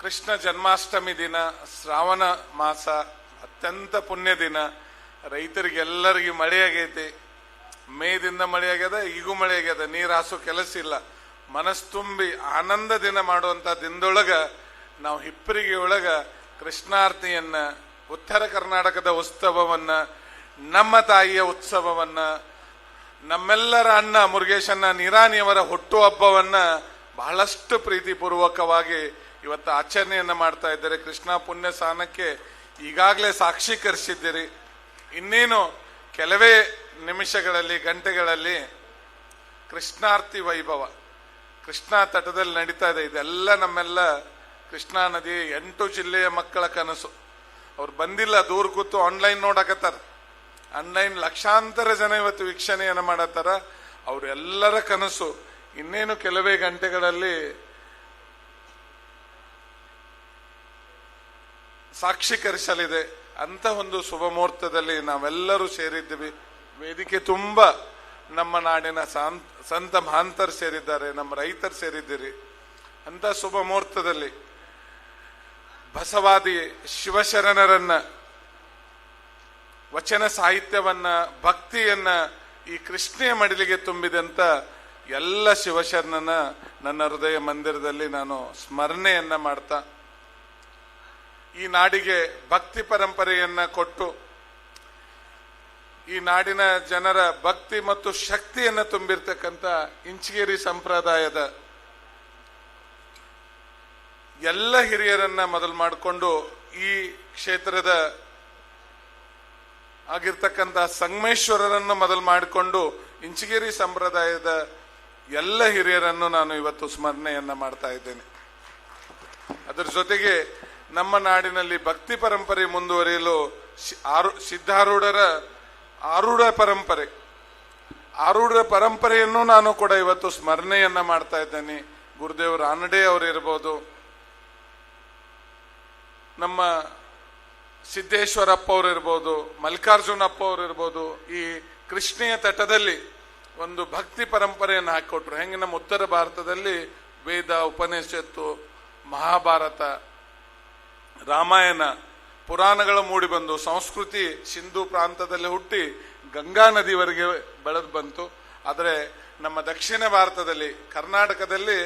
ಕೃಷ್ಣ ಜನ್ಮಾಷ್ಟಮಿ ದಿನ, ಶ್ರಾವಣ ಮಾಸ, ಅತ್ಯಂತ ಪುಣ್ಯ ದಿನ. ರೈತರಿಗೆಲ್ಲರಿಗೂ ಮಳೆ ಆಗೈತಿ. ಮೇದಿಂದ ಮಳೆ ಆಗ್ಯದ, ಈಗೂ ಮಳೆ ಆಗ್ಯದ. ನೀರು ಹಾಸೋ ಕೆಲಸ ಇಲ್ಲ. ಮನಸ್ಸು ತುಂಬಿ ಆನಂದ ದಿನ ಮಾಡುವಂತ ದಿನದೊಳಗ ನಾವು ಹಿಪ್ಪರಿಗೆ ಒಳಗ ಕೃಷ್ಣಾರ್ತಿಯನ್ನ, ಉತ್ತರ ಕರ್ನಾಟಕದ ಉತ್ಸವವನ್ನ, ನಮ್ಮ ತಾಯಿಯ ಉತ್ಸವವನ್ನ, ನಮ್ಮೆಲ್ಲರ ಅಣ್ಣ ಮುರುಗೇಶನ್ನ ನಿರಾಣಿಯವರ ಹುಟ್ಟುಹಬ್ಬವನ್ನ ಬಹಳಷ್ಟು ಪ್ರೀತಿಪೂರ್ವಕವಾಗಿ ಇವತ್ತು ಆಚರಣೆಯನ್ನ ಮಾಡ್ತಾ ಇದ್ದಾರೆ. ಕೃಷ್ಣ ಪುಣ್ಯ ಸ್ನಾನಕ್ಕೆ ಈಗಾಗಲೇ ಸಾಕ್ಷೀಕರಿಸಿದ್ದೀರಿ. ಇನ್ನೇನು ಕೆಲವೇ ನಿಮಿಷಗಳಲ್ಲಿ, ಗಂಟೆಗಳಲ್ಲಿ ಕೃಷ್ಣಾರ್ತಿ ವೈಭವ ಕೃಷ್ಣ ತಟದಲ್ಲಿ ನಡೀತಾ ಇದೆ. ಇದೆಲ್ಲ ನಮ್ಮೆಲ್ಲ ಕೃಷ್ಣಾ ನದಿ 8 ಜಿಲ್ಲೆಯ ಮಕ್ಕಳ ಕನಸು. ಅವ್ರು ಬಂದಿಲ್ಲ, ದೂರ ಕೂತು ಆನ್ಲೈನ್ ನೋಡಕತ್ತಾರ. ಆನ್ಲೈನ್ ಲಕ್ಷಾಂತರ ಜನ ಇವತ್ತು ವೀಕ್ಷಣೆಯನ್ನ ಮಾಡತ್ತಾರ. ಅವರೆಲ್ಲರ ಕನಸು ಇನ್ನೇನು ಕೆಲವೇ ಗಂಟೆಗಳಲ್ಲಿ ಸಾಕ್ಷೀಕರಿಸಲಿದೆ. ಅಂತ ಒಂದು ಶುಭ ಮುಹೂರ್ತದಲ್ಲಿ ನಾವೆಲ್ಲರೂ ಸೇರಿದ್ದೀವಿ. ವೇದಿಕೆ ತುಂಬ ನಮ್ಮ ನಾಡಿನ ಸಂತ ಮಹಾಂತರು ಸೇರಿದ್ದಾರೆ, ನಮ್ಮ ರೈತರು ಸೇರಿದ್ದೀರಿ. ಅಂತ ಶುಭ ಮುಹೂರ್ತದಲ್ಲಿ ಬಸವಾದಿ ಶಿವಶರಣರನ್ನ, ವಚನ ಸಾಹಿತ್ಯವನ್ನ, ಭಕ್ತಿಯನ್ನ ಈ ಕೃಷ್ಣೆಯ ಮಡಿಲಿಗೆ ತುಂಬಿದಂತ ಎಲ್ಲ ಶಿವಶರಣನ ನನ್ನ ಹೃದಯ ಮಂದಿರದಲ್ಲಿ ನಾನು ಸ್ಮರಣೆಯನ್ನ ಮಾಡ್ತಾ, ಈ ನಾಡಿಗೆ ಭಕ್ತಿ ಪರಂಪರೆಯನ್ನ ಕೊಟ್ಟು, ಈ ನಾಡಿನ ಜನರ ಭಕ್ತಿ ಮತ್ತು ಶಕ್ತಿಯನ್ನ ತುಂಬಿರ್ತಕ್ಕಂಥ ಇಂಚಗೇರಿ ಸಂಪ್ರದಾಯದ ಎಲ್ಲ ಹಿರಿಯರನ್ನ ಮೊದಲು ಮಾಡಿಕೊಂಡು, ಈ ಕ್ಷೇತ್ರದ ಆಗಿರ್ತಕ್ಕಂಥ ಸಂಗಮೇಶ್ವರರನ್ನು ಮೊದಲು ಮಾಡಿಕೊಂಡು ಇಂಚಗೇರಿ ಸಂಪ್ರದಾಯದ ಎಲ್ಲ ಹಿರಿಯರನ್ನು ನಾನು ಇವತ್ತು ಸ್ಮರಣೆಯನ್ನ ಮಾಡ್ತಾ ಇದ್ದೇನೆ. ಅದರ ಜೊತೆಗೆ ನಮ್ಮ ನಾಡಿನಲ್ಲಿ ಭಕ್ತಿ ಪರಂಪರೆ ಮುಂದುವರಿಯಲು ಸಿದ್ಧಾರೂಢರ ಆರೂಢ ಪರಂಪರೆಯನ್ನು ನಾನು ಕೂಡ ಇವತ್ತು ಸ್ಮರಣೆಯನ್ನ ಮಾಡ್ತಾ ಇದ್ದೇನೆ. ಗುರುದೇವ್ ರಾನಡೆ ಅವರು ಇರ್ಬೋದು, ನಮ್ಮ ಸಿದ್ದೇಶ್ವರಪ್ಪ ಅವರು ಇರ್ಬೋದು, ಮಲ್ಲಿಕಾರ್ಜುನಪ್ಪ ಅವರು ಇರ್ಬೋದು. ಈ ಕೃಷ್ಣೆಯ ತಟದಲ್ಲಿ ಒಂದು ಭಕ್ತಿ ಪರಂಪರೆಯನ್ನು ಹಾಕಿಕೊಟ್ರು. ಹೆಂಗೆ ನಮ್ಮ ಉತ್ತರ ಭಾರತದಲ್ಲಿ ವೇದ, ಉಪನಿಷತ್ತು, ಮಹಾಭಾರತ, ರಾಮಾಯಣ, ಪುರಾಣಗಳು ಮೂಡಿ ಬಂದು ಸಂಸ್ಕೃತಿ ಸಿಂಧು ಪ್ರಾಂತದಲ್ಲಿ ಹುಟ್ಟಿ ಗಂಗಾ ನದಿವರೆಗೆ ಬೆಳೆದು ಬಂತು. ಆದರೆ ನಮ್ಮ ದಕ್ಷಿಣ ಭಾರತದಲ್ಲಿ, ಕರ್ನಾಟಕದಲ್ಲಿ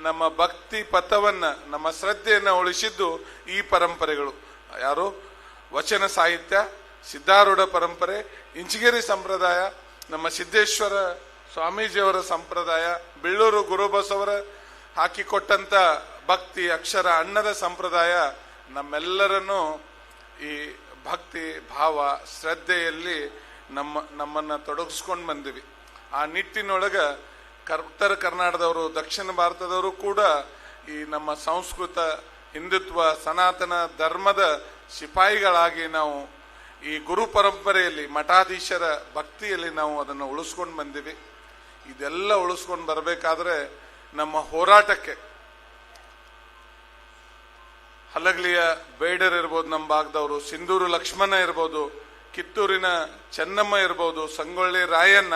ನಮ್ಮ ಭಕ್ತಿ ಪಥವನ್ನ, ನಮ್ಮ ಶ್ರದ್ಧೆಯನ್ನ ಉಳಿಸಿದ್ದು ಈ ಪರಂಪರೆಗಳು. ಯಾರು? ವಚನ ಸಾಹಿತ್ಯ, ಸಿದ್ಧಾರೂಢ ಪರಂಪರೆ, ಇಂಚಗೇರಿ ಸಂಪ್ರದಾಯ, ನಮ್ಮ ಸಿದ್ದೇಶ್ವರ ಸ್ವಾಮೀಜಿಯವರ ಸಂಪ್ರದಾಯ, ಬೆಳ್ಳೂರು ಗುರುಬಸವರ ಹಾಕಿಕೊಟ್ಟಂತ ಭಕ್ತಿ ಅಕ್ಷರ ಅನ್ನದ ಸಂಪ್ರದಾಯ ನಮ್ಮೆಲ್ಲರನ್ನು ಈ ಭಕ್ತಿ ಭಾವ ಶ್ರದ್ಧೆಯಲ್ಲಿ ನಮ್ಮನ್ನ ತೊಡಗಿಸ್ಕೊಂಡು ಬಂದಿವಿ. ಆ ನಿಟ್ಟಿನೊಳಗ ಉತ್ತರ ಕರ್ನಾಟಕದವರು, ದಕ್ಷಿಣ ಭಾರತದವರು ಕೂಡ ಈ ನಮ್ಮ ಸಂಸ್ಕೃತ, ಹಿಂದುತ್ವ, ಸನಾತನ ಧರ್ಮದ ಸಿಪಾಯಿಗಳಾಗಿ ನಾವು ಈ ಗುರು ಪರಂಪರೆಯಲ್ಲಿ, ಮಠಾಧೀಶರ ಭಕ್ತಿಯಲ್ಲಿ ನಾವು ಅದನ್ನು ಉಳಿಸ್ಕೊಂಡು ಬಂದಿವಿ. ಇದೆಲ್ಲ ಉಳಿಸ್ಕೊಂಡು ಬರಬೇಕಾದ್ರೆ ನಮ್ಮ ಹೋರಾಟಕ್ಕೆ ಹಲಗಲಿಯ ಬೇಡರ್ ಇರ್ಬೋದು, ನಮ್ಮ ಭಾಗದವರು, ಸಿಂಧೂರು ಲಕ್ಷ್ಮಣ ಇರ್ಬೋದು, ಕಿತ್ತೂರಿನ ಚೆನ್ನಮ್ಮ ಇರ್ಬೋದು, ಸಂಗೊಳ್ಳಿ ರಾಯಣ್ಣ,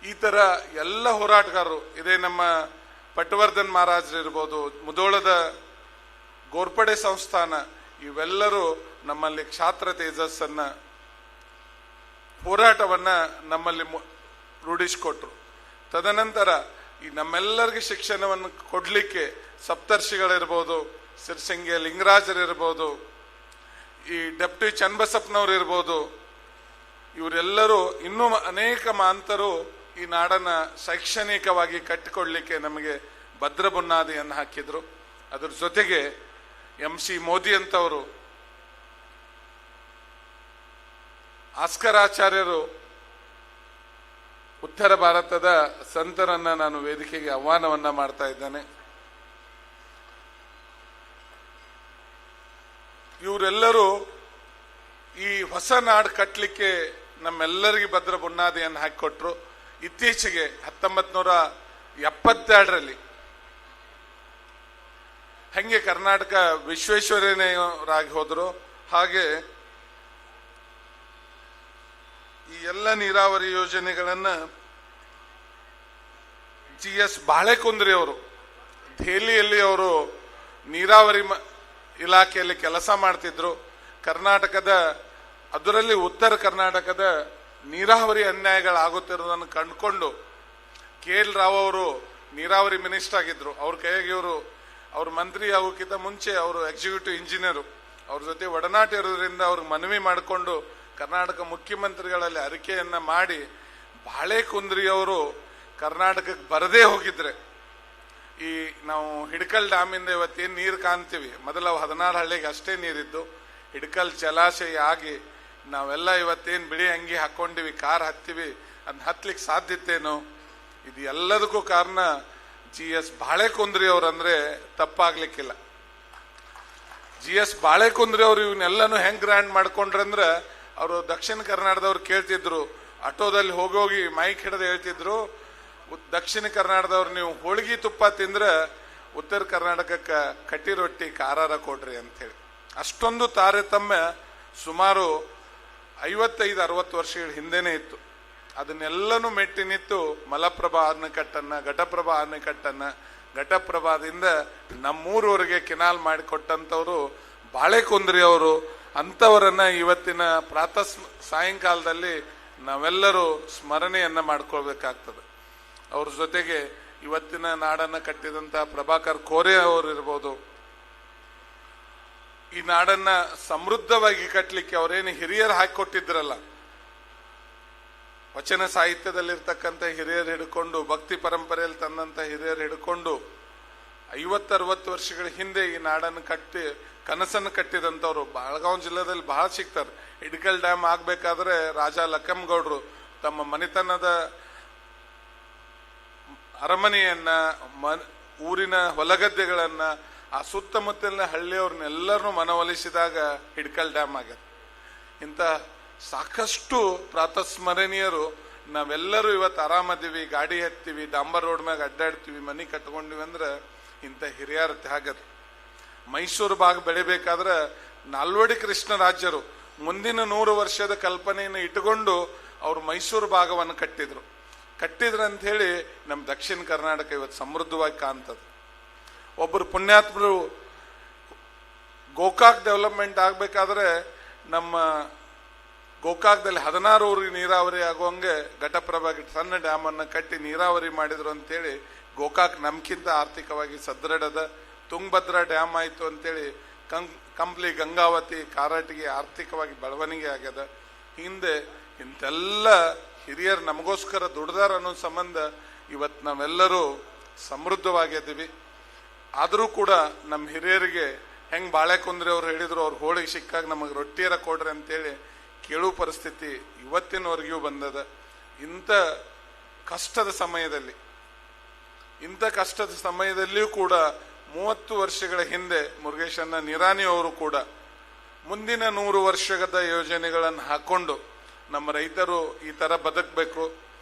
ಈ ತರ ಎಲ್ಲ ಹೋರಾಟಗಾರರು, ಇದೇ ನಮ್ಮ ಪಟವರ್ಧನ್ ಮಹಾರಾಜರು ಇರ್ಬೋದು, ಮುಧೋಳದ ಗೋರ್ಪಡೆ ಸಂಸ್ಥಾನ, ಇವೆಲ್ಲರೂ ನಮ್ಮಲ್ಲಿ ಕ್ಷಾತ್ರ ತೇಜಸ್ಸನ್ನ, ಹೋರಾಟವನ್ನ ನಮ್ಮಲ್ಲಿ ರೂಢಿಸಿಕೊಟ್ರು. ತದನಂತರ ಈ ನಮ್ಮೆಲ್ಲರಿಗೆ ಶಿಕ್ಷಣವನ್ನು ಕೊಡ್ಲಿಕ್ಕೆ ಸಪ್ತರ್ಷಿಗಳಿರ್ಬೋದು, ಸಿರ್ಸಂಗಿಯ ಲಿಂಗರಾಜರಿರ್ಬೋದು, ಈ ಡೆಪ್ಟಿ ಚನ್ನಬಸಪ್ಪನವ್ರು ಇರ್ಬೋದು, ಇವರೆಲ್ಲರೂ ಇನ್ನೂ ಅನೇಕ ಮಾಂತರು ಈ ನಾಡನ್ನ ಶೈಕ್ಷಣಿಕವಾಗಿ ಕಟ್ಟಿಕೊಡ್ಲಿಕ್ಕೆ ನಮಗೆ ಭದ್ರ ಬುನಾದಿಯನ್ನು ಹಾಕಿದ್ರು. ಅದ್ರ ಜೊತೆಗೆ MC ಮೋದಿ ಅಂತವರು, ಆಸ್ಕರಾಚಾರ್ಯರು, ಉತ್ತರ ಭಾರತದ ಸಂತರನ್ನ ನಾನು ವೇದಿಕೆಗೆ ಆಹ್ವಾನವನ್ನ ಮಾಡ್ತಾ ಇದ್ದೇನೆ. ಇವರೆಲ್ಲರೂ ಈ ಹೊಸ ನಾಡು ಕಟ್ಟಲಿಕ್ಕೆ ನಮ್ಮೆಲ್ಲರಿಗೆ ಭದ್ರ ಬುನಾದಿಯನ್ನು ಹಾಕಿಕೊಟ್ರು. ಇತ್ತೀಚೆಗೆ 1972ರಲ್ಲಿ ಹೆಂಗೆ ಕರ್ನಾಟಕ ವಿಶ್ವೇಶ್ವರಯ್ಯನವರಾಗಿ ಹೋದ್ರು, ಹಾಗೆ ಈ ಎಲ್ಲ ನೀರಾವರಿ ಯೋಜನೆಗಳನ್ನ GS ಬಾಳೆಕುಂದ್ರಿ ಅವರು ದೆಹಲಿಯಲ್ಲಿ ಅವರು ನೀರಾವರಿ ಇಲಾಖೆಯಲ್ಲಿ ಕೆಲಸ ಮಾಡ್ತಿದ್ರು. ಕರ್ನಾಟಕದ, ಅದರಲ್ಲಿ ಉತ್ತರ ಕರ್ನಾಟಕದ ನೀರಾವರಿ ಅನ್ಯಾಯಗಳಾಗುತ್ತಿರೋದನ್ನು ಕಂಡುಕೊಂಡು KL ರಾವ್ ಅವರು ನೀರಾವರಿ ಮಿನಿಸ್ಟರ್ ಆಗಿದ್ರು. ಅವ್ರ ಕೈಯಾಗಿ ಅವ್ರ ಮಂತ್ರಿ ಆಗೋಕ್ಕಿಂತ ಮುಂಚೆ ಅವರು ಎಕ್ಸಿಕ್ಯೂಟಿವ್ ಇಂಜಿನಿಯರು. ಅವ್ರ ಜೊತೆ ಒಡನಾಟ ಇರೋದ್ರಿಂದ ಅವ್ರಿಗೆ ಮನವಿ ಮಾಡಿಕೊಂಡು ಕರ್ನಾಟಕ ಮುಖ್ಯಮಂತ್ರಿಗಳಲ್ಲಿ ಅರಿಕೆಯನ್ನ ಮಾಡಿ ಬಾಳೆಕುಂದ್ರಿ ಅವರು ಕರ್ನಾಟಕಕ್ಕೆ ಬರದೇ ಹೋಗಿದ್ರೆ ಈ ನಾವು ಹಿಡಕಲ್ ಡ್ಯಾಮಿಂದ ಇವತ್ತೇನು ನೀರು ಕಾಣ್ತೀವಿ, ಮೊದಲು 16 ಹಳ್ಳಿಗೆ ಅಷ್ಟೇ ನೀರಿದ್ದು, ಹಿಡಕಲ್ ಜಲಾಶಯ ಆಗಿ ನಾವೆಲ್ಲ ಇವತ್ತೇನು ಬಿಳಿ ಅಂಗಿ ಹಾಕೊಂಡಿವಿ, ಕಾರ್ ಹತ್ತೀವಿ, ಅದನ್ನ ಹತ್ಲಿಕ್ಕೆ ಸಾಧ್ಯತೆನೋ? ಇದು ಎಲ್ಲದಕ್ಕೂ ಕಾರಣ GS ಬಾಳೆಕುಂದ್ರಿ ಅವ್ರಂದ್ರೆ ತಪ್ಪಾಗ್ಲಿಕ್ಕಿಲ್ಲ. GS ಬಾಳೆಕುಂದ್ರಿ ಅವ್ರು ಇವನ್ನೆಲ್ಲಾನು ಹೆಂಗ್ ಗ್ರ್ಯಾಂಡ್ ಮಾಡ್ಕೊಂಡ್ರಂದ್ರ, ಅವರು ದಕ್ಷಿಣ ಕರ್ನಾಟಕದವ್ರು ಕೇಳ್ತಿದ್ರು, ಆಟೋದಲ್ಲಿ ಹೋಗೋಗಿ ಮೈಕ್ ಹಿಡಿದು ಹೇಳ್ತಿದ್ರು, ದಕ್ಷಿಣ ಕರ್ನಾಟಕದವ್ರು ನೀವು ಹೋಳಿಗೆ ತುಪ್ಪ ತಿಂದ್ರೆ ಉತ್ತರ ಕರ್ನಾಟಕಕ್ಕೆ ಕಟ್ಟಿ ರೊಟ್ಟಿ ಖಾರಾರ ಕೊಡ್ರಿ ಅಂತ ಹೇಳಿ. ಅಷ್ಟೊಂದು ತಾರತಮ್ಯ ಸುಮಾರು 55-60 ವರ್ಷಗಳ ಹಿಂದೆನೆ ಇತ್ತು. ಅದನ್ನೆಲ್ಲನೂ ಮೆಟ್ಟಿ ನಿಂತು ಮಲಪ್ರಭಾ ಅಣೆಕಟ್ಟನ್ನ, ಘಟಪ್ರಭಾ ಅಣೆಕಟ್ಟನ್ನ, ಘಟಪ್ರಭಾದಿಂದ ನಮ್ಮೂರವರೆಗೆ ಕೆನಾಲ್ ಮಾಡಿಕೊಟ್ಟಂತವ್ರು ಬಾಳೆಕುಂದ್ರಿ ಅವರು. ಅಂತವರನ್ನ ಇವತ್ತಿನ ಸಾಯಂಕಾಲದಲ್ಲಿ ನಾವೆಲ್ಲರೂ ಸ್ಮರಣೆಯನ್ನ ಮಾಡ್ಕೊಳ್ಬೇಕಾಗ್ತದೆ. ಅವ್ರ ಜೊತೆಗೆ ಇವತ್ತಿನ ನಾಡನ್ನ ಕಟ್ಟಿದಂತ ಪ್ರಭಾಕರ್ ಕೋರೆ ಅವರು ಇರ್ಬೋದು. ಈ ನಾಡನ್ನ ಸಮೃದ್ಧವಾಗಿ ಕಟ್ಟಲಿಕ್ಕೆ ಅವರೇನು ಹಿರಿಯರು ಹಾಕಿಕೊಟ್ಟಿದ್ರಲ್ಲ, ವಚನ ಸಾಹಿತ್ಯದಲ್ಲಿರ್ತಕ್ಕಂಥ ಹಿರಿಯರು ಹಿಡ್ಕೊಂಡು, ಭಕ್ತಿ ಪರಂಪರೆಯಲ್ಲಿ ತಂದಂತ ಹಿರಿಯರು ಹಿಡ್ಕೊಂಡು 50-60 ವರ್ಷಗಳ ಹಿಂದೆ ಈ ನಾಡನ್ನು ಕಟ್ಟಿ ಕನಸನ್ನು ಕಟ್ಟಿದಂಥವ್ರು ಬೆಳಗಾವಿ ಜಿಲ್ಲೆದಲ್ಲಿ ಬಹಳ ಸಿಗ್ತಾರೆ. ಹಿಡಕಲ್ ಡ್ಯಾಮ್ ಆಗ್ಬೇಕಾದ್ರೆ ರಾಜಾ ಲಕ್ಕಂಗೌಡರು ತಮ್ಮ ಮನೆತನದ ಅರಮನೆಯನ್ನ, ಊರಿನ ಹೊಲಗದ್ದೆಗಳನ್ನ, ಆ ಸುತ್ತಮುತ್ತಲಿನ ಹಳ್ಳಿಯವ್ರನ್ನೆಲ್ಲರನ್ನೂ ಮನವೊಲಿಸಿದಾಗ ಹಿಡಕಲ್ ಡ್ಯಾಮ್ ಆಗ್ಯದ. ಇಂಥ ಸಾಕಷ್ಟು ಪ್ರಾತಸ್ಮರಣೀಯರು ನಾವೆಲ್ಲರೂ ಇವತ್ತು ಆರಾಮದೀವಿ, ಗಾಡಿ ಹತ್ತೀವಿ, ಡಾಂಬರ್ ರೋಡ್ ಮ್ಯಾಗ ಅಡ್ಡಾಡ್ತೀವಿ, ಮನಿ ಕಟ್ಕೊಂಡಿವಿ ಅಂದ್ರೆ ಇಂಥ ಹಿರಿಯರ ತ್ಯಾಗದು. ಮೈಸೂರು ಭಾಗ ಬೆಳಿಬೇಕಾದ್ರೆ ನಾಲ್ವಡಿ ಕೃಷ್ಣರಾಜರು ಮುಂದಿನ 100 ವರ್ಷದ ಕಲ್ಪನೆಯನ್ನು ಇಟ್ಟುಕೊಂಡು ಅವರು ಮೈಸೂರು ಭಾಗವನ್ನು ಕಟ್ಟಿದ್ರು ಅಂತ ಹೇಳಿ ನಮ್ಮ ದಕ್ಷಿಣ ಕರ್ನಾಟಕ ಇವತ್ತು ಸಮೃದ್ಧವಾಗಿ ಕಾಣ್ತದೆ. ಒಬ್ಬರು ಪುಣ್ಯಾತ್ಮರು ಗೋಕಾಕ್ ಡೆವಲಪ್ಮೆಂಟ್ ಆಗ್ಬೇಕಾದ್ರೆ ನಮ್ಮ ಗೋಕಾಕ್ದಲ್ಲಿ 16 ಊರಿಗೆ ನೀರಾವರಿ ಆಗುವಂಗೆ ಘಟಪ್ರಭಾ ಸಣ್ಣ ಡ್ಯಾಮ್ ಅನ್ನ ಕಟ್ಟಿ ನೀರಾವರಿ ಮಾಡಿದ್ರು ಅಂತೇಳಿ ಗೋಕಾಕ್ ನಮ್ಕಿಂತ ಆರ್ಥಿಕವಾಗಿ ಸದೃಢದ. ತುಂಗಭದ್ರಾ ಡ್ಯಾಮ್ ಆಯ್ತು ಅಂತೇಳಿ ಕಂಪ್ಲಿ ಗಂಗಾವತಿ ಕಾರಟಿಗೆ ಆರ್ಥಿಕವಾಗಿ ಬೆಳವಣಿಗೆ ಆಗ್ಯದ. ಹಿಂದೆ ಇಂತೆಲ್ಲ ಹಿರಿಯರು ನಮಗೋಸ್ಕರ ದುಡ್ದಾರ ಅನ್ನೋ ಸಂಬಂಧ ಇವತ್ತು ನಾವೆಲ್ಲರೂ ಸಮೃದ್ಧವಾಗಿದ್ದೀವಿ. ಆದರೂ ಕೂಡ ನಮ್ಮ ಹಿರಿಯರಿಗೆ ಹೆಂಗ್ ಬಾಳೆಕುಂದ್ರಿ ಅವ್ರು ಹೇಳಿದ್ರು, ಅವ್ರು ಹೋಳಿಗೆ ಸಿಕ್ಕಾಗ ನಮಗೆ ರೊಟ್ಟಿಯರ ಕೊಡ್ರಿ ಅಂತೇಳಿ ಕೇಳುವ ಪರಿಸ್ಥಿತಿ ಇವತ್ತಿನವರೆಗೂ ಬಂದದ. ಇಂಥ ಕಷ್ಟದ ಸಮಯದಲ್ಲಿಯೂ ಕೂಡ 30 ವರ್ಷಗಳ ಹಿಂದೆ ಮುರುಗೇಶನ್ನ ನಿರಾಣಿ ಅವರು ಕೂಡ ಮುಂದಿನ 100 ವರ್ಷದ ಯೋಜನೆಗಳನ್ನು ಹಾಕೊಂಡು ನಮ್ಮ ರೈತರು ಈ ತರ ಬದುಕಬೇಕು,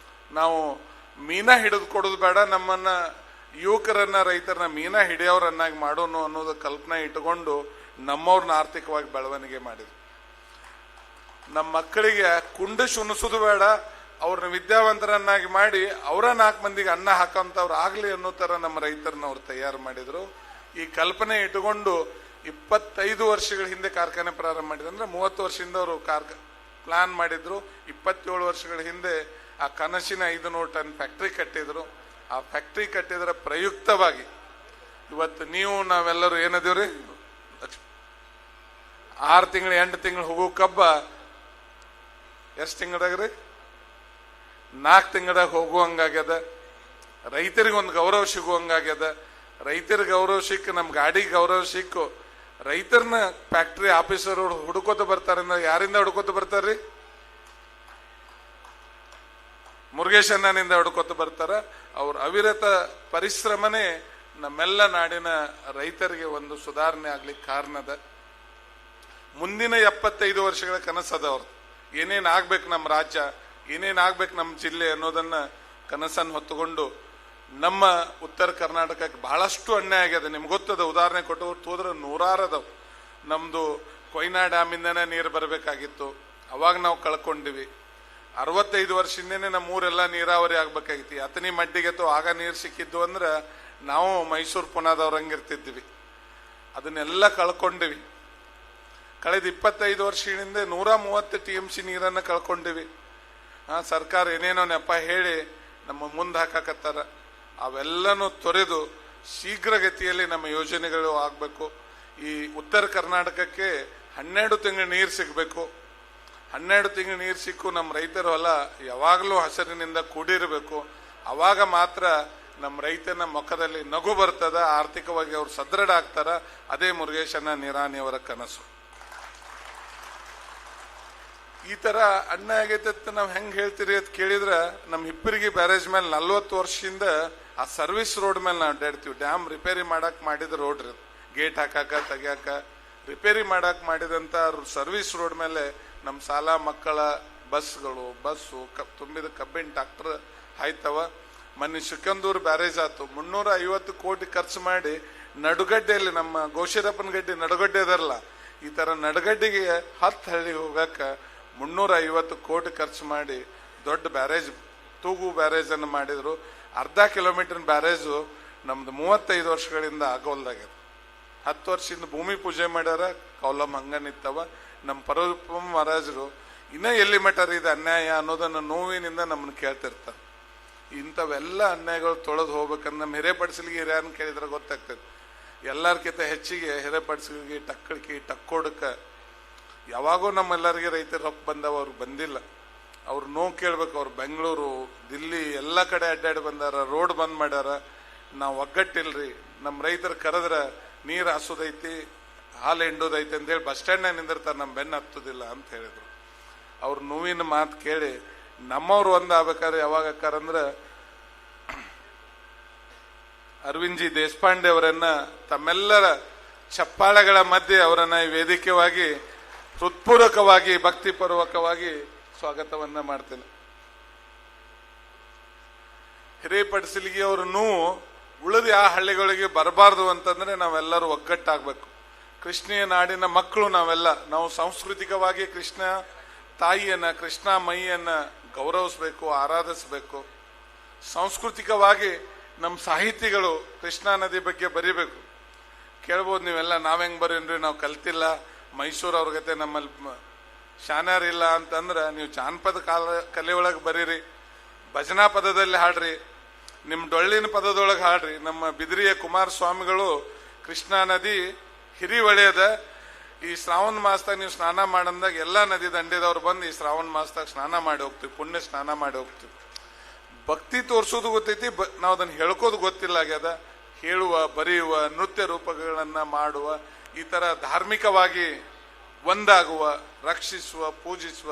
ನಾವು ಮೀನಾ ಹಿಡಿದು ಕೊಡೋದು ಬೇಡ, ನಮ್ಮನ್ನ ಯುವಕರನ್ನ ರೈತರನ್ನ ಮೀನಾ ಹಿಡಿಯೋರನ್ನಾಗಿ ಮಾಡೋಣ ಅನ್ನೋದು ಕಲ್ಪನೆ ಇಟ್ಟುಕೊಂಡು ನಮ್ಮವ್ರನ್ನ ಆರ್ಥಿಕವಾಗಿ ಬೆಳವಣಿಗೆ ಮಾಡಿದ್ರು. ನಮ್ಮ ಮಕ್ಕಳಿಗೆ ಕುಂಡ ಶುನಿಸೋದು ಬೇಡ, ಅವ್ರನ್ನ ವಿದ್ಯಾವಂತರನ್ನಾಗಿ ಮಾಡಿ ಅವರ 4 ಮಂದಿಗೆ ಅನ್ನ ಹಾಕೋಂಥವ್ರು ಆಗ್ಲಿ ಅನ್ನೋ ತರ ನಮ್ಮ ರೈತರನ್ನ ಅವ್ರು ತಯಾರು ಮಾಡಿದ್ರು. ಈ ಕಲ್ಪನೆ ಇಟ್ಟುಕೊಂಡು 25 ವರ್ಷಗಳ ಹಿಂದೆ ಕಾರ್ಖಾನೆ ಪ್ರಾರಂಭ ಮಾಡಿದ್ರು. ಅಂದ್ರೆ 30 ವರ್ಷದಿಂದ ಅವರು ಪ್ಲಾನ್ ಮಾಡಿದ್ರು. 27 ವರ್ಷಗಳ ಹಿಂದೆ ಆ ಕನಸಿನ 500 ಟನ್ ಫ್ಯಾಕ್ಟ್ರಿ ಕಟ್ಟಿದ್ರು. ಆ ಫ್ಯಾಕ್ಟ್ರಿ ಕಟ್ಟಿದ್ರ ಪ್ರಯುಕ್ತವಾಗಿ ಇವತ್ತು ನಾವೆಲ್ಲರೂ ಏನದೀವ್ರಿ, 6 ತಿಂಗಳು 8 ತಿಂಗಳು ಹೋಗೋ ಕಬ್ಬ ಎಷ್ಟು ತಿಂಗಳಾಗ್ರಿ 4 ತಿಂಗಳಾಗ ಹೋಗುವಂಗಾಗ್ಯದ. ರೈತರಿಗೊಂದು ಗೌರವ ಸಿಗುವಂಗಾಗ್ಯದ. ರೈತರಿಗೆ ಗೌರವ ಸಿಕ್ಕು, ನಮ್ ಗಾಡಿ ಗೌರವ ಸಿಕ್ಕು. ರೈತರನ್ನ ಫ್ಯಾಕ್ಟ್ರಿ ಆಫೀಸರ್ ಹುಡುಕೋತ ಬರ್ತಾರೆ. ಯಾರಿಂದ ಹುಡುಕೋತ ಬರ್ತಾರ್ರಿ? ಮುರುಗೇಶ್ ಅಣ್ಣನಿಂದ ಹುಡುಕೋತ ಬರ್ತಾರ. ಅವ್ರ ಅವಿರತ ಪರಿಶ್ರಮನೇ ನಮ್ಮೆಲ್ಲ ನಾಡಿನ ರೈತರಿಗೆ ಒಂದು ಸುಧಾರಣೆ ಆಗ್ಲಿಕ್ಕೆ ಕಾರಣದ. ಮುಂದಿನ 75 ವರ್ಷಗಳ ಕನಸದ ಅವ್ರದ್ದು. ಏನೇನ್ ಆಗ್ಬೇಕು ನಮ್ಮ ರಾಜ್ಯ, ಏನೇನ್ ಆಗ್ಬೇಕು ನಮ್ಮ ಜಿಲ್ಲೆ ಅನ್ನೋದನ್ನ ಕನಸನ್ನು ಹೊತ್ತುಕೊಂಡು ನಮ್ಮ ಉತ್ತರ ಕರ್ನಾಟಕಕ್ಕೆ ಬಹಳಷ್ಟು ಅನ್ಯಾಯ ಆಗ್ಯದ. ನಿಮ್ಗೆ ಗೊತ್ತದ, ಉದಾಹರಣೆ ಕೊಟ್ಟು ಹೋದ್ರೆ 100 ಅದಾವ. ನಮ್ದು ಕೊಯ್ನಾ ಡ್ಯಾಮಿಂದನೇ ನೀರು ಬರಬೇಕಾಗಿತ್ತು, ಅವಾಗ ನಾವು ಕಳ್ಕೊಂಡಿವಿ. 65 ವರ್ಷದಿಂದನೇ ನಮ್ಮ ಊರೆಲ್ಲ ನೀರಾವರಿ ಆಗ್ಬೇಕಾಗಿತ್ತು. ಅತನಿ ಮಡ್ಡಿಗೆತ್ತು ಆಗ ನೀರು ಸಿಕ್ಕಿದ್ದು ಅಂದ್ರೆ ನಾವು ಮೈಸೂರು ಪುನಾದವ್ರಂಗಿರ್ತಿದ್ವಿ. ಅದನ್ನೆಲ್ಲ ಕಳ್ಕೊಂಡಿವಿ. ಕಳೆದ 25 ವರ್ಷಗಳಿಂದ 130 TMC ನೀರನ್ನು ಕಳ್ಕೊಂಡಿವಿ. ಸರ್ಕಾರ ಏನೇನೋ ನೆಪ ಹೇಳಿ ನಮ್ಮ ಮುಂದೆ ಹಾಕಕತ್ತಾರ. ಅವೆಲ್ಲನೂ ತೊರೆದು ಶೀಘ್ರಗತಿಯಲ್ಲಿ ನಮ್ಮ ಯೋಜನೆಗಳು ಆಗಬೇಕು. ಈ ಉತ್ತರ ಕರ್ನಾಟಕಕ್ಕೆ 12 ತಿಂಗಳು ನೀರು ಸಿಗಬೇಕು. 12 ತಿಂಗಳು ನೀರು ಸಿಕ್ಕು ನಮ್ಮ ರೈತರ ಹೊಲ ಯಾವಾಗಲೂ ಹಸಿರಿನಿಂದ ಕೂಡಿರಬೇಕು. ಅವಾಗ ಮಾತ್ರ ನಮ್ಮ ರೈತನ ಮುಖದಲ್ಲಿ ನಗು ಬರ್ತದ, ಆರ್ಥಿಕವಾಗಿ ಅವ್ರು ಸದೃಢ ಆಗ್ತಾರ. ಅದೇ ಮುರುಗೇಶನ ನಿರಾಣಿಯವರ ಕನಸು. ಈ ತರ ಅನ್ಯಾಯ ಆಗೈತೆ ಅಂತ ನಾವು ಹೆಂಗ್ ಹೇಳ್ತೀರಿ ಅಂತ ಕೇಳಿದ್ರ, ನಮ್ಮ ಹಿಪ್ಪರಿಗಿ ಬ್ಯಾರೇಜ್ ಮೇಲೆ 40 ವರ್ಷದಿಂದ ಆ ಸರ್ವಿಸ್ ರೋಡ್ ಮೇಲೆ ನಾವು ಅಡ್ಡಾಡ್ತೀವಿ. ಡ್ಯಾಮ್ ರಿಪೇರಿ ಮಾಡಕ್ ಮಾಡಿದ ರೋಡ್ ರೀ, ಗೇಟ್ ಹಾಕಾಕ ತೆಗ್ಯಾಕ ರಿಪೇರಿ ಮಾಡಕ್ ಮಾಡಿದಂತ ಸರ್ವಿಸ್ ರೋಡ್ ಮೇಲೆ ನಮ್ಮ ಶಾಲಾ ಮಕ್ಕಳ ಬಸ್ಗಳು ತುಂಬಿದ ಕಬ್ಬಿನ ಟ್ರಾಕ್ಟರ್ ಆಯ್ತವ. ಮೊನ್ನೆ ಶಿಕಂದೂರು ಬ್ಯಾರೇಜ್ ಆಯ್ತು, 350 ಕೋಟಿ ಖರ್ಚು ಮಾಡಿ ನಡುಗಡ್ಡೆಯಲ್ಲಿ, ನಮ್ಮ ಗೋಶಿರಪ್ಪನ ಗಡ್ಡೆ ನಡುಗಡ್ಡೆ ಅದರಲ್ಲ, ಈ ತರ ನಡುಗಡ್ಡೆಗೆ 10 ಹಳ್ಳಿ ಹೋಗಾಕ 350 ಕೋಟಿ ಖರ್ಚು ಮಾಡಿ ದೊಡ್ಡ ಬ್ಯಾರೇಜ್, ತೂಗು ಬ್ಯಾರೇಜ್ ಅನ್ನು ಮಾಡಿದ್ರು. ಅರ್ಧ ಕಿಲೋಮೀಟರ್ ಬ್ಯಾರೇಜು ನಮ್ದು 35 ವರ್ಷಗಳಿಂದ ಆಗೋಲ್ದಾಗ್ಯದ. 10 ವರ್ಷದಿಂದ ಭೂಮಿ ಪೂಜೆ ಮಾಡ್ಯಾರ, ಕೌಲಂ ಹಂಗ ನಿತ್ತವ. ನಮ್ಮ ಪರಮ ಮಹಾರಾಜರು ಇನ್ನ ಎಲ್ಲಿ ಮಠ ಇದು ಅನ್ಯಾಯ ಅನ್ನೋದನ್ನ ನೋವಿನಿಂದ ನಮ್ಮನ್ನ ಕೇಳ್ತಿರ್ತಾರೆ. ಇಂಥವೆಲ್ಲ ಅನ್ಯಾಯಗಳು ತೊಳೆದು ಹೋಗ್ಬೇಕಂದ್ರೆ ನಮ್ಮ ಹಿರೇಪಡಿಸಲಿಗೆ ಹಿರಿಯರನ್ನ ಕೇಳಿದ್ರೆ ಗೊತ್ತಾಗ್ತದೆ. ಎಲ್ಲಾರ್ಕಿಂತ ಹೆಚ್ಚಿಗೆ ಹಿರೇಪಡಿಸಲಿಗೆ ಟಕ್ಕೋಡಕ ಯಾವಾಗೂ ನಮ್ಮೆಲ್ಲರಿಗೆ ರೈತರ ರೊಕ್ಕ ಬಂದವ, ಅವ್ರಿಗೆ ಬಂದಿಲ್ಲ. ಅವ್ರು ನೋವು ಕೇಳ್ಬೇಕು. ಅವ್ರು ಬೆಂಗಳೂರು, ದಿಲ್ಲಿ ಎಲ್ಲ ಕಡೆ ಅಡ್ಡಾಡಿ ಬಂದಾರ, ರೋಡ್ ಬಂದ್ ಮಾಡ್ಯಾರ. ನಾವು ಒಗ್ಗಟ್ಟಿಲ್ರಿ, ನಮ್ಮ ರೈತರು ಕರೆದ್ರ ನೀರು ಹಾಸೋದೈತಿ, ಹಾಲು ಹಿಂಡೋದೈತಿ ಅಂತೇಳಿ ಬಸ್ ಸ್ಟ್ಯಾಂಡ್ನಾಗ ನಿಂದಿರ್ತಾರೆ, ನಮ್ಮ ಬೆನ್ನ ಹತ್ತುದಿಲ್ಲ ಅಂತ ಹೇಳಿದ್ರು. ಅವ್ರ ನೋವಿನ ಮಾತು ಕೇಳಿ ನಮ್ಮವ್ರು ಆಗ್ಬೇಕಾದ್ರೆ ಯಾವಾಗ ಅಕ್ಕಾರಂದ್ರ ಅರವಿಂದ್ ಜಿ ದೇಶಪಾಂಡೆ ಅವರನ್ನ ತಮ್ಮೆಲ್ಲರ ಚಪ್ಪಾಳೆಗಳ ಮಧ್ಯೆ ಅವರನ್ನ ಈ ವೇದಿಕೆವಾಗಿ ಹೃತ್ಪೂರ್ವಕವಾಗಿ ಭಕ್ತಿಪೂರ್ವಕವಾಗಿ ಸ್ವಾಗತವನ್ನ ಮಾಡ್ತೇನೆ. ಹಿರೇಪಡಿಸಲಿಗೆ ಅವರ ನೋವು ಉಳಿದ ಆ ಹಳ್ಳಿಗಳಿಗೆ ಬರಬಾರ್ದು ಅಂತಂದ್ರೆ ನಾವೆಲ್ಲರೂ ಒಗ್ಗಟ್ಟಾಗಬೇಕು. ಕೃಷ್ಣೀಯ ನಾಡಿನ ಮಕ್ಕಳು ನಾವು ಸಾಂಸ್ಕೃತಿಕವಾಗಿ ಕೃಷ್ಣ ತಾಯಿಯನ್ನ, ಕೃಷ್ಣ ಮೈಯನ್ನ ಗೌರವಿಸಬೇಕು, ಆರಾಧಿಸಬೇಕು. ಸಾಂಸ್ಕೃತಿಕವಾಗಿ ನಮ್ಮ ಸಾಹಿತಿಗಳು ಕೃಷ್ಣಾ ನದಿ ಬಗ್ಗೆ ಬರಿಬೇಕು. ಕೇಳ್ಬೋದು ನೀವೆಲ್ಲ, ನಾವೆಂಗ್ ಬರೀನ್ರಿ, ನಾವು ಕಲ್ತಿಲ್ಲ, ಮೈಸೂರು ಅವ್ರ ಗತೆ ನಮ್ಮಲ್ಲಿ ಶಾನ್ಯಾರ ಇಲ್ಲ ಅಂತಂದ್ರ ನೀವು ಜಾನಪದ ಕಲೆ ಒಳಗೆ ಬರೀರಿ, ಭಜನಾ ಪದದಲ್ಲಿ ಹಾಡ್ರಿ, ನಿಮ್ಮ ಡೊಳ್ಳಿನ ಪದದೊಳಗೆ ಹಾಡ್ರಿ. ನಮ್ಮ ಬಿದಿರಿಯ ಕುಮಾರಸ್ವಾಮಿಗಳು ಕೃಷ್ಣಾ ನದಿ ಹಿರಿವಳೆಯದ, ಈ ಶ್ರಾವಣ ಮಾಸದಾಗ ನೀವು ಸ್ನಾನ ಮಾಡಂದಾಗ ಎಲ್ಲಾ ನದಿ ದಂಡೆದವ್ರು ಬಂದು ಈ ಶ್ರಾವಣ ಮಾಸದಾಗ ಸ್ನಾನ ಮಾಡಿ ಹೋಗ್ತೀವಿ, ಪುಣ್ಯ ಸ್ನಾನ ಮಾಡಿ ಹೋಗ್ತೀವಿ. ಭಕ್ತಿ ತೋರಿಸೋದು ಗೊತ್ತೈತಿ, ನಾವು ಅದನ್ನ ಹೇಳ್ಕೋದು ಗೊತ್ತಿಲ್ಲ ಆಗ್ಯದ. ಹೇಳುವ, ಬರೆಯುವ, ನೃತ್ಯ ರೂಪಗಳನ್ನ ಮಾಡುವ, ಈ ತರ ಧಾರ್ಮಿಕವಾಗಿ ಒಂದಾಗುವ, ರಕ್ಷಿಸುವ, ಪೂಜಿಸುವ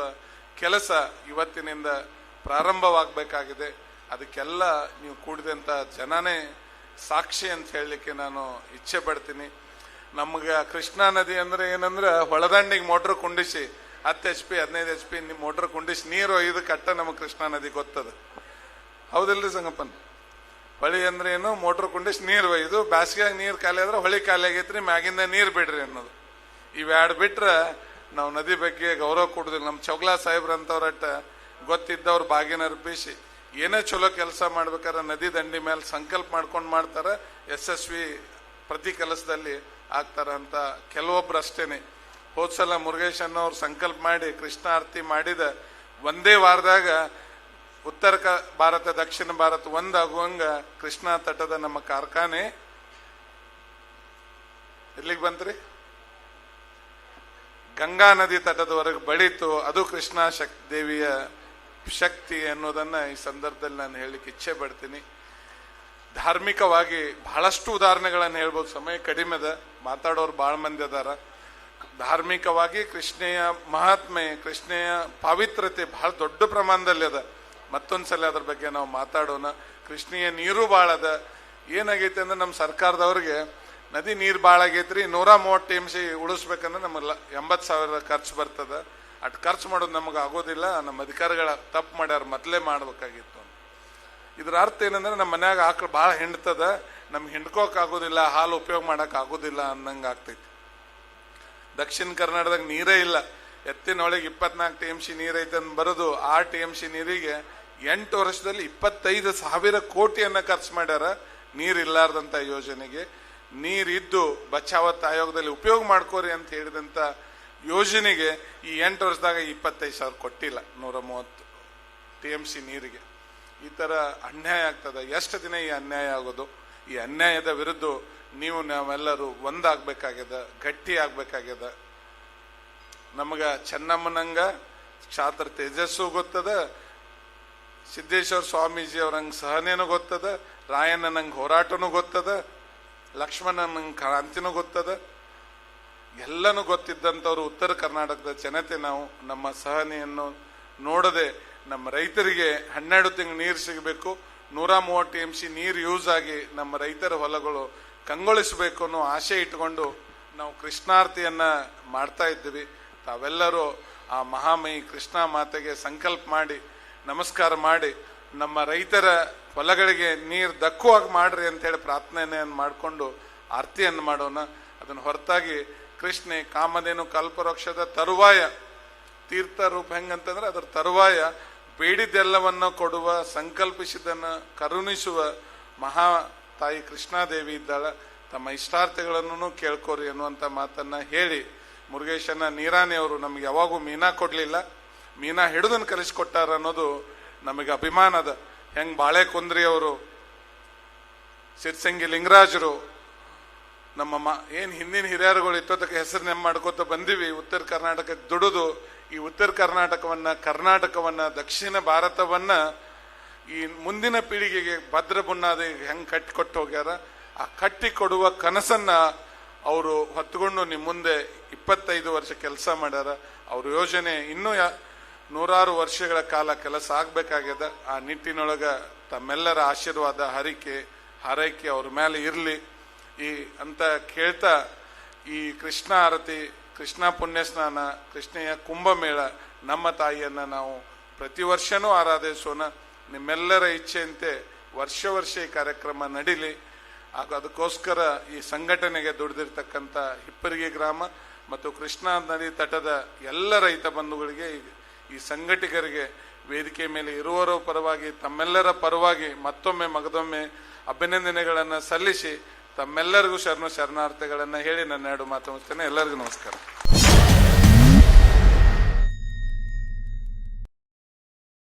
ಕೆಲಸ ಇವತ್ತಿನಿಂದ ಪ್ರಾರಂಭವಾಗಬೇಕಾಗಿದೆ. ಅದಕ್ಕೆಲ್ಲ ನೀವು ಕೂಡಿದಂತ ಜನನೇ ಸಾಕ್ಷಿ ಅಂತ ಹೇಳಲಿಕ್ಕೆ ನಾನು ಇಚ್ಛೆ ಪಡ್ತೀನಿ. ನಮ್ಗೆ ಕೃಷ್ಣಾ ನದಿ ಅಂದ್ರೆ ಏನಂದ್ರೆ ಹೊಳದಂಡಿಗೆ ಮೋಟ್ರ್ ಕುಂಡಿಸಿ 10 HP 15 HP ಮೋಟ್ರ್ ಕುಂಡಿಸಿ ನೀರು ಒಯ್ದು ಕಟ್ಟ ನಮಗೆ ಕೃಷ್ಣಾ ನದಿ ಗೊತ್ತದ, ಹೌದಿಲ್ರಿ ಸಂಗಪ್ಪನ್? ಹೊಳಿ ಅಂದ್ರೆ ಏನು, ಮೋಟ್ರ್ ಕುಂಡಿಸಿ ನೀರು ಒಯ್ದು, ಬ್ಯಾಸಿಗೆಯಾಗ ನೀರು ಖಾಲಿ ಆದ್ರೆ ಹೊಳಿ ಖಾಲಿ ಆಗೈತ್ರಿ, ಮ್ಯಾಗಿಂದ ನೀರು ಬಿಡ್ರಿ ಅನ್ನೋದು. ಇವ್ಯಾಡ್ ಬಿಟ್ರೆ ನಾವು ನದಿ ಬಗ್ಗೆ ಗೌರವ ಕೊಡುದಿಲ್ಲ. ನಮ್ಮ ಚೌಗ್ಲಾ ಸಾಹೇಬ್ರಂತವ್ರಟ್ಟ ಗೊತ್ತಿದ್ದವ್ರು ಬಾಗಿನ ಅರ್ಪಿಸಿ ಏನೇ ಚಲೋ ಕೆಲಸ ಮಾಡ್ಬೇಕಾದ್ರೆ ನದಿ ದಂಡಿ ಮೇಲೆ ಸಂಕಲ್ಪ ಮಾಡ್ಕೊಂಡು ಮಾಡ್ತಾರ, ಯಶಸ್ವಿ ಪ್ರತಿ ಕೆಲಸದಲ್ಲಿ ಆಗ್ತಾರ ಅಂತ ಕೆಲವೊಬ್ರು ಅಷ್ಟೇನೆ. ಹೋದ್ಸಲ ಮುರುಗೇಶ್ ಅನ್ನೋರು ಸಂಕಲ್ಪ ಮಾಡಿ ಕೃಷ್ಣ ಆರತಿ ಮಾಡಿದ ಒಂದೇ ವಾರದಾಗ ಉತ್ತರ ಭಾರತ ದಕ್ಷಿಣ ಭಾರತ ಒಂದಾಗುವಂಗ ಕೃಷ್ಣಾ ತಟದ ನಮ್ಮ ಕಾರ್ಖಾನೆ ಎಲ್ಲಿಗೆ ಬಂತ್ರಿ, ಗಂಗಾ ನದಿ ತಟದವರೆಗೆ ಬೆಳೀತು. ಅದು ಕೃಷ್ಣಾ ದೇವಿಯ ಶಕ್ತಿ ಅನ್ನೋದನ್ನ ಈ ಸಂದರ್ಭದಲ್ಲಿ ನಾನು ಹೇಳಲಿಕ್ಕೆ ಇಚ್ಛೆ ಪಡ್ತೀನಿ. ಧಾರ್ಮಿಕವಾಗಿ ಬಹಳಷ್ಟು ಉದಾಹರಣೆಗಳನ್ನು ಹೇಳ್ಬೋದು, ಸಮಯ ಕಡಿಮೆ ಅದ, ಮಾತಾಡೋರು ಬಹಳ ಮಂದಿ ಅದಾರ. ಧಾರ್ಮಿಕವಾಗಿ ಕೃಷ್ಣೆಯ ಮಹಾತ್ಮೆ, ಕೃಷ್ಣೆಯ ಪಾವಿತ್ರತೆ ಬಹಳ ದೊಡ್ಡ ಪ್ರಮಾಣದಲ್ಲಿ ಅದ. ಮತ್ತೊಂದ್ಸಲ ಅದ್ರ ಬಗ್ಗೆ ನಾವು ಮಾತಾಡೋಣ. ಕೃಷ್ಣೆಯ ನೀರು ಭಾಳ ಅದ. ಏನಾಗೈತೆ ಅಂದ್ರೆ ನಮ್ಮ ಸರ್ಕಾರದವ್ರಿಗೆ ನದಿ ನೀರು ಭಾಳ ಆಗೈತ್ರಿ, 130 TMC ಉಳಿಸ್ಬೇಕಂದ್ರೆ ನಮಗೆ 80,000 ಖರ್ಚು ಬರ್ತದ. ಅಟ್ ಖರ್ಚು ಮಾಡೋದು ನಮಗೆ ಆಗೋದಿಲ್ಲ, ನಮ್ಮ ಅಧಿಕಾರಿಗಳ ತಪ್ಪು ಮಾಡ್ಯಾರ, ಮೊದಲೇ ಮಾಡ್ಬೇಕಾಗಿತ್ತು. ಇದ್ರ ಅರ್ಥ ಏನಂದ್ರೆ ನಮ್ಮ ಮನ್ಯಾಗ ಆಕಳು ಭಾಳ ಹಿಂಡ್ತದ, ನಮ್ಗೆ ಹಿಂಡ್ಕೋಕ್ ಆಗೋದಿಲ್ಲ, ಹಾಲು ಉಪಯೋಗ ಮಾಡಕ್ ಆಗೋದಿಲ್ಲ ಅನ್ನಂಗ ಆಗ್ತೈತಿ. ದಕ್ಷಿಣ ಕರ್ನಾಟಕದಾಗ ನೀರೇ ಇಲ್ಲ, ಎತ್ತಿನೊಳಗೆ 24 TMC ನೀರೈತೆ ಅಂತ ಬರೋದು. 6 TMC ನೀರಿಗೆ 8 ವರ್ಷದಲ್ಲಿ 25,000 ಕೋಟಿಯನ್ನ ಖರ್ಚು ಮಾಡ್ಯಾರ ನೀರಿಲ್ಲಾರ್ದಂತ ಯೋಜನೆಗೆ. ನೀರಿದ್ದು ಬಚಾವತ್ ಆಯೋಗದಲ್ಲಿ ಉಪಯೋಗ ಮಾಡ್ಕೋರಿ ಅಂತ ಹೇಳಿದಂತ ಯೋಜನೆಗೆ ಈ 8 ವರ್ಷದಾಗ 25,000 ಕೊಟ್ಟಿಲ್ಲ. 130 TMC ನೀರಿಗೆ. ಈ ತರ ಅನ್ಯಾಯ ಆಗ್ತದ. ಎಷ್ಟು ದಿನ ಈ ಅನ್ಯಾಯ ಆಗೋದು? ಈ ಅನ್ಯಾಯದ ವಿರುದ್ಧ ನೀವು ನಾವೆಲ್ಲರೂ ಒಂದಾಗಬೇಕಾಗ್ಯದ, ಗಟ್ಟಿ ಆಗ್ಬೇಕಾಗ್ಯದ. ನಮಗ ಚೆನ್ನಮ್ಮನಂಗ ಕ್ಷಾತ್ರ ತೇಜಸ್ಸು ಗೊತ್ತದ, ಸಿದ್ದೇಶ್ವರ ಸ್ವಾಮೀಜಿ ಅವ್ರಂಗೆ ಸಹನೇನೂ ಗೊತ್ತದ, ರಾಯಣ್ಣನಂಗೆ ಹೋರಾಟನೂ ಗೊತ್ತದ, ಲಕ್ಷ್ಮಣನಂಗೆ ಕ್ರಾಂತಿನೂ ಗೊತ್ತದ. ಎಲ್ಲನೂ ಗೊತ್ತಿದ್ದಂಥವ್ರು ಉತ್ತರ ಕರ್ನಾಟಕದ ಜನತೆ ನಾವು ನಮ್ಮ ಸಹನೆಯನ್ನು ನೋಡದೆ ನಮ್ಮ ರೈತರಿಗೆ 12 ತಿಂಗಳು ನೀರು ಸಿಗಬೇಕು, 130 TMC ನೀರು ಯೂಸ್ ಆಗಿ ನಮ್ಮ ರೈತರ ಹೊಲಗಳು ಕಂಗೊಳಿಸಬೇಕು ಅನ್ನೋ ಆಶೆ ಇಟ್ಕೊಂಡು ನಾವು ಕೃಷ್ಣಾರ್ತಿಯನ್ನ ಮಾಡ್ತಾ ಇದ್ದೀವಿ. ತಾವೆಲ್ಲರೂ ಆ ಮಹಾಮಯಿ ಕೃಷ್ಣ ಮಾತೆಗೆ ಸಂಕಲ್ಪ ಮಾಡಿ ನಮಸ್ಕಾರ ಮಾಡಿ ನಮ್ಮ ರೈತರ ಹೊಲಗಳಿಗೆ ನೀರು ದಕ್ಕುವಾಗಿ ಮಾಡ್ರಿ ಅಂತೇಳಿ ಪ್ರಾರ್ಥನೆಯನ್ನು ಮಾಡಿಕೊಂಡು ಆರತಿಯನ್ನು ಮಾಡೋಣ. ಅದನ್ನು ಹೊರತಾಗಿ ಕೃಷ್ಣೆ ಕಾಮಧೇನು ಕಲ್ಪವೃಕ್ಷದ ತರುವಾಯ, ತೀರ್ಥ ರೂಪ ಹೆಂಗಂತಂದ್ರೆ ಅದರ ತರುವಾಯ ಬೇಡಿದ್ದೆಲ್ಲವನ್ನು ಕೊಡುವ, ಸಂಕಲ್ಪಿಸಿದನ್ನು ಕರುಣಿಸುವ ಮಹಾ ತಾಯಿ ಕೃಷ್ಣಾದೇವಿ ಇದ್ದಾಳ. ತಮ್ಮ ಇಷ್ಟಾರ್ಥಗಳನ್ನು ಕೇಳ್ಕೋರಿ ಅನ್ನುವಂಥ ಮಾತನ್ನ ಹೇಳಿ, ಮುರುಗೇಶನ ನೀರಾಣಿ ಅವರು ನಮ್ಗೆ ಯಾವಾಗೂ ಮೀನಾ ಕೊಡ್ಲಿಲ್ಲ, ಮೀನಾ ಹಿಡಿದನ್ನು ಕಲಿಸ್ಕೊಟ್ಟಾರ ಅನ್ನೋದು ನಮಗೆ ಅಭಿಮಾನದ. ಹೆಂಗ್ ಬಾಳೆ ಕುಂದ್ರಿ ಅವರು, ಸಿರ್ಸಂಗಿ ಲಿಂಗರಾಜರು, ನಮ್ಮ ಏನ್ ಹಿಂದಿನ ಹಿರಿಯರುಗಳು ಇತ್ತೋದಕ್ಕೆ ಹೆಸರು ನೆಮ್ಮ ಮಾಡ್ಕೋತ ಬಂದಿವಿ. ಉತ್ತರ ಕರ್ನಾಟಕಕ್ಕೆ ದುಡಿದು ಈ ಉತ್ತರ ಕರ್ನಾಟಕವನ್ನ ದಕ್ಷಿಣ ಭಾರತವನ್ನ ಈ ಮುಂದಿನ ಪೀಳಿಗೆಗೆ ಭದ್ರ ಬುನಾದಿ ಹೆಂಗ್ ಕಟ್ಟಿಕೊಟ್ಟು ಹೋಗ್ಯಾರ, ಆ ಕಟ್ಟಿ ಕೊಡುವ ಕನಸನ್ನ ಅವರು ಹೊತ್ತುಕೊಂಡು ನಿಮ್ಮ ಮುಂದೆ 25 ವರ್ಷ ಕೆಲಸ ಮಾಡ್ಯಾರ. ಅವ್ರ ಯೋಜನೆ ಇನ್ನೂ 100 ವರ್ಷಗಳ ಕಾಲ ಕೆಲಸ ಆಗ್ಬೇಕಾಗ್ಯದ. ಆ ನಿಟ್ಟಿನೊಳಗ ತಮ್ಮೆಲ್ಲರ ಆಶೀರ್ವಾದ ಹಾರೈಕೆ ಅವ್ರ ಮೇಲೆ ಇರಲಿ ಈ ಅಂತ ಕೇಳ್ತಾ, ಈ ಕೃಷ್ಣ ಆರತಿ, ಕೃಷ್ಣ ಪುಣ್ಯ ಸ್ನಾನ, ಕೃಷ್ಣೆಯ ಕುಂಭಮೇಳ, ನಮ್ಮ ತಾಯಿಯನ್ನ ನಾವು ಪ್ರತಿ ವರ್ಷನೂ ಆರಾಧಿಸೋಣ. ನಿಮ್ಮೆಲ್ಲರ ಇಚ್ಛೆಯಂತೆ ವರ್ಷ ಈ ಕಾರ್ಯಕ್ರಮ ನಡೀಲಿ. ಅದಕ್ಕೋಸ್ಕರ ಈ ಸಂಘಟನೆಗೆ ದುಡಿದಿರ್ತಕ್ಕಂಥ ಹಿಪ್ಪರಿಗೆ ಗ್ರಾಮ ಮತ್ತು ಕೃಷ್ಣಾ ನದಿ ತಟದ ಎಲ್ಲ ರೈತ ಬಂಧುಗಳಿಗೆ, ಈ ಸಂಘಟಕರಿಗೆ, ವೇದಿಕೆ ಮೇಲೆ ಇರುವವರ ಪರವಾಗಿ, ತಮ್ಮೆಲ್ಲರ ಪರವಾಗಿ ಮಗದೊಮ್ಮೆ ಅಭಿನಂದನೆಗಳನ್ನು ಸಲ್ಲಿಸಿ ತಮ್ಮೆಲ್ಲರಿಗೂ ಶರಣಾರ್ಥಿಗಳನ್ನು ಹೇಳಿ ನನ್ನ 2 ಮಾತು ಮುಗಿಸ್ತೇನೆ. ಎಲ್ಲರಿಗೂ ನಮಸ್ಕಾರ.